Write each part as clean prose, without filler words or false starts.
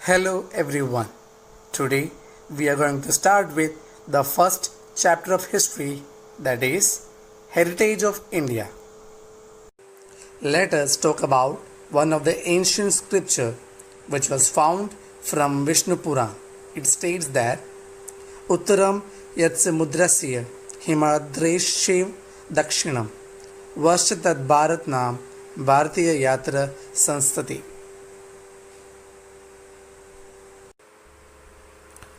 Hello everyone. Today we are going to start with the first chapter of history, that is Heritage of India. Let us talk about one of the ancient scripture which was found from Vishnu Puran. It states that Uttaram Yatse Mudrasya Himadreshev Dakshinam Varshatat Bharat Nam Bharatiya Yatra Sanstati.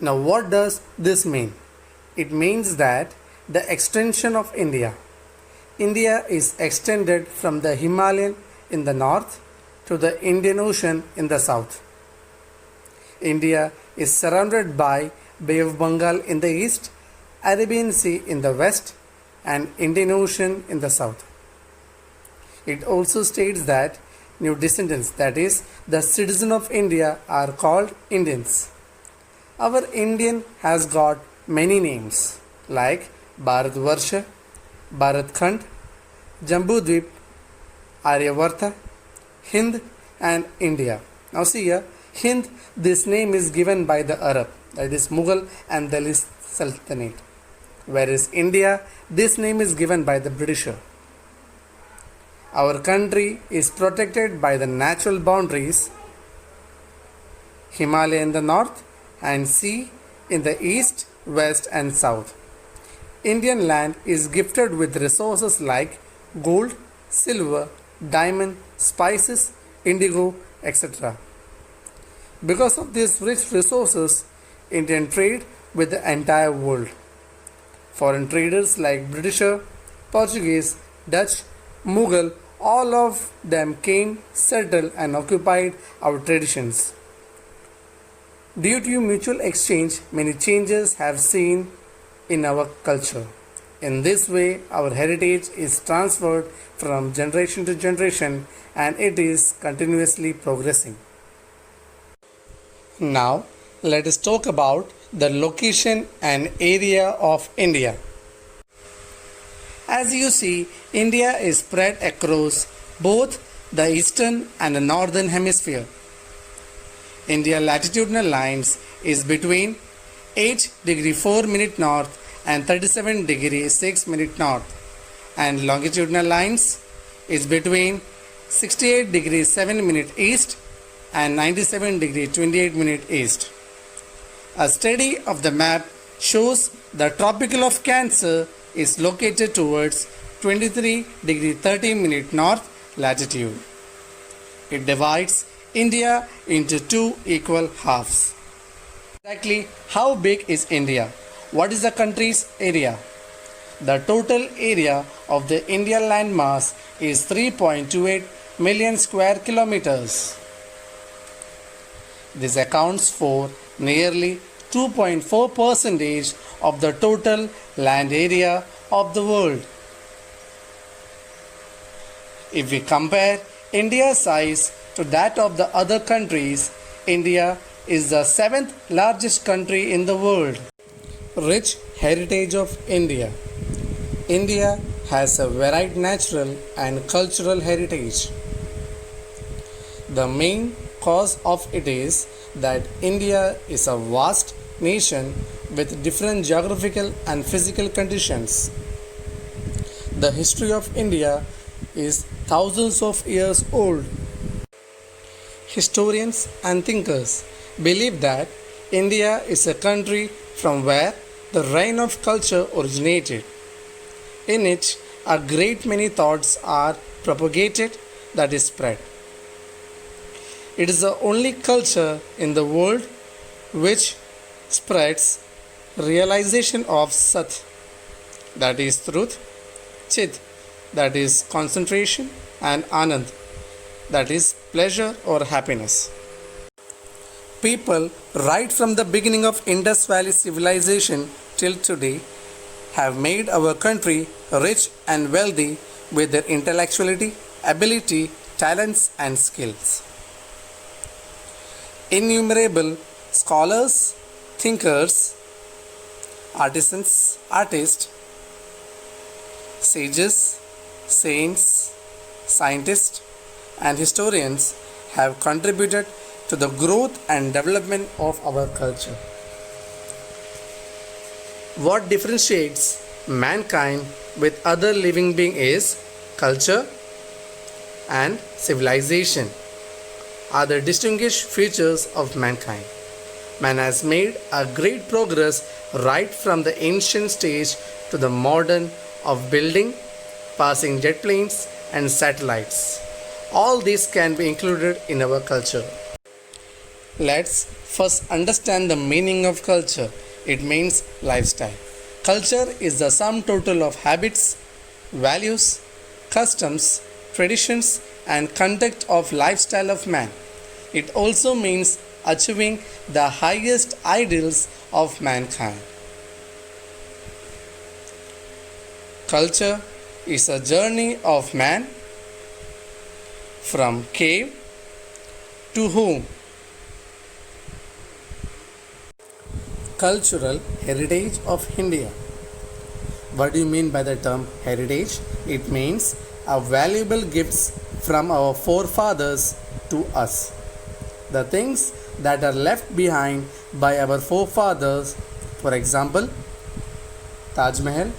Now, what does this mean? It means that the extension of India. India is extended from the Himalayan in the north to the Indian Ocean in the south. India is surrounded by Bay of Bengal in the east, Arabian Sea in the west, and Indian Ocean in the south. It also states that new descendants, that is, the citizens of India, are called Indians. Our Indian has got many names like Bharatvarsha, Bharatkhand, Jambudvip, Aryavarta, Hind, and India. Now see here, Hind, this name is given by the Arab, that is Mughal and Delhi Sultanate. Whereas India, this name is given by the Britisher. Our country is protected by the natural boundaries, Himalaya in the north and sea in the east, west and south. Indian land is gifted with resources like gold, silver, diamond, spices, indigo, etc. Because of these rich resources, Indian trade with the entire world. Foreign traders like Britisher, Portuguese, Dutch, Mughal, all of them came, settled and occupied our traditions. Due to mutual exchange, many changes have seen in our culture. In this way, our heritage is transferred from generation to generation and it is continuously progressing. Now, let us talk about the location and area of India. As you see, India is spread across both the eastern and the northern hemisphere. India latitudinal lines is between 8 degree 4 minute north and 37 degree 6 minute north, and longitudinal lines is between 68 degree 7 minute east and 97 degree 28 minute east. A study of the map shows the tropical of Cancer is located towards 23 degree 30 minute north latitude. It divides India into two equal halves. Exactly how big is India? What is the country's area? The total area of the India landmass is 3.28 million square kilometers. This accounts for nearly 2.4% of the total land area of the world. If we compare India's size to that of the other countries, India is the 7th largest country in the world. Rich heritage of India. India has a varied natural and cultural heritage. The main cause of it is that India is a vast nation with different geographical and physical conditions. The history of India is thousands of years old. Historians and thinkers believe that India is a country from where the reign of culture originated. In it, a great many thoughts are propagated, that is spread. It is the only culture in the world which spreads realization of Sat, that is truth, Chit, that is concentration, and Anand, that is pleasure or happiness. People right from the beginning of Indus Valley civilization till today have made our country rich and wealthy with their intellectuality, ability, talents and skills. Innumerable scholars, thinkers, artisans, artists, sages, saints, scientists and historians have contributed to the growth and development of our culture. What differentiates mankind with other living being is culture and civilization are the distinguished features of mankind. Man has made a great progress right from the ancient stage to the modern of building, passing jet planes and satellites. All these can be included in our culture. Let's first understand the meaning of culture. It means lifestyle. Culture is the sum total of habits, values, customs, traditions, and conduct of lifestyle of man. It also means achieving the highest ideals of mankind. Culture is a journey of man from cave to home. Cultural heritage of India. What do you mean by the term heritage? It means a valuable gifts from our forefathers to us. The things that are left behind by our forefathers, for example, Taj Mahal,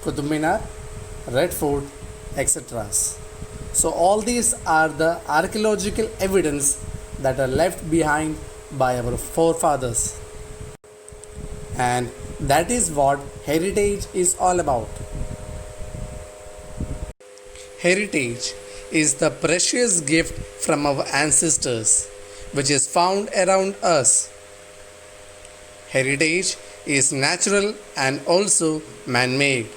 Qutub Minar, Red Fort, etc. So all these are the archaeological evidence that are left behind by our forefathers. And that is what heritage is all about. Heritage is the precious gift from our ancestors which is found around us. Heritage is natural and also man-made.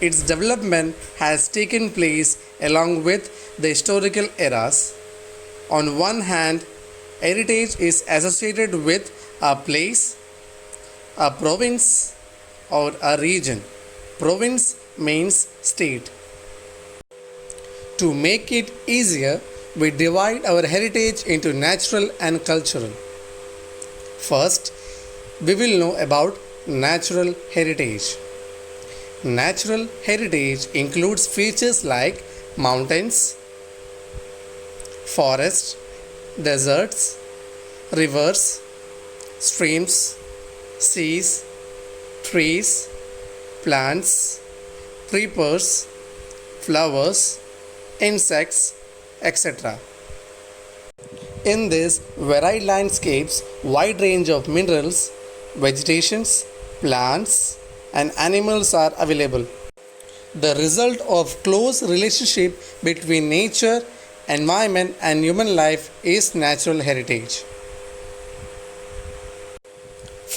Its development has taken place along with the historical eras. On one hand, heritage is associated with a place, a province, or a region. Province means state. To make it easier, we divide our heritage into natural and cultural. First, we will know about natural heritage. Natural heritage includes features like mountains, forests, deserts, rivers, streams, seas, trees, plants, creepers, flowers, insects, etc. In these varied landscapes, wide range of minerals, vegetations, plants, and animals are available. The result of close relationship between nature, environment, and human life is natural heritage.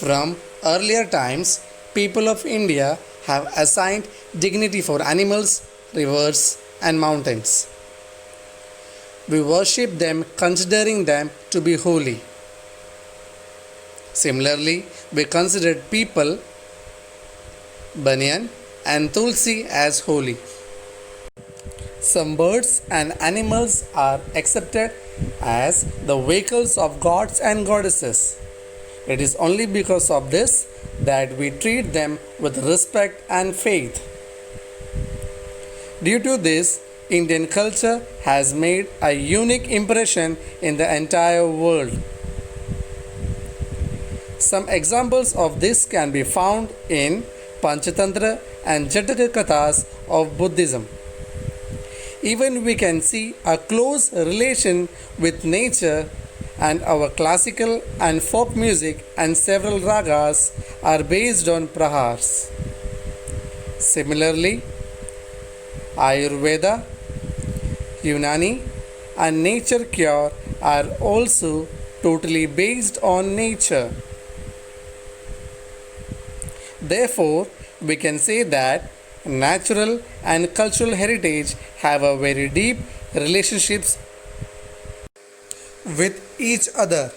From earlier times, people of India have assigned dignity for animals, rivers, and mountains. We worship them considering them to be holy. Similarly, we considered people, banyan, and tulsi as holy. Some birds and animals are accepted as the vehicles of gods and goddesses. It is only because of this that we treat them with respect and faith. Due to this, Indian culture has made a unique impression in the entire world. Some examples of this can be found in Panchatantra and Jataka Kathas of Buddhism. Even we can see a close relation with nature, and our classical and folk music and several ragas are based on prahars. Similarly, Ayurveda, Unani, and nature cure are also totally based on nature. Therefore, we can say that natural and cultural heritage have a very deep relationships with each other.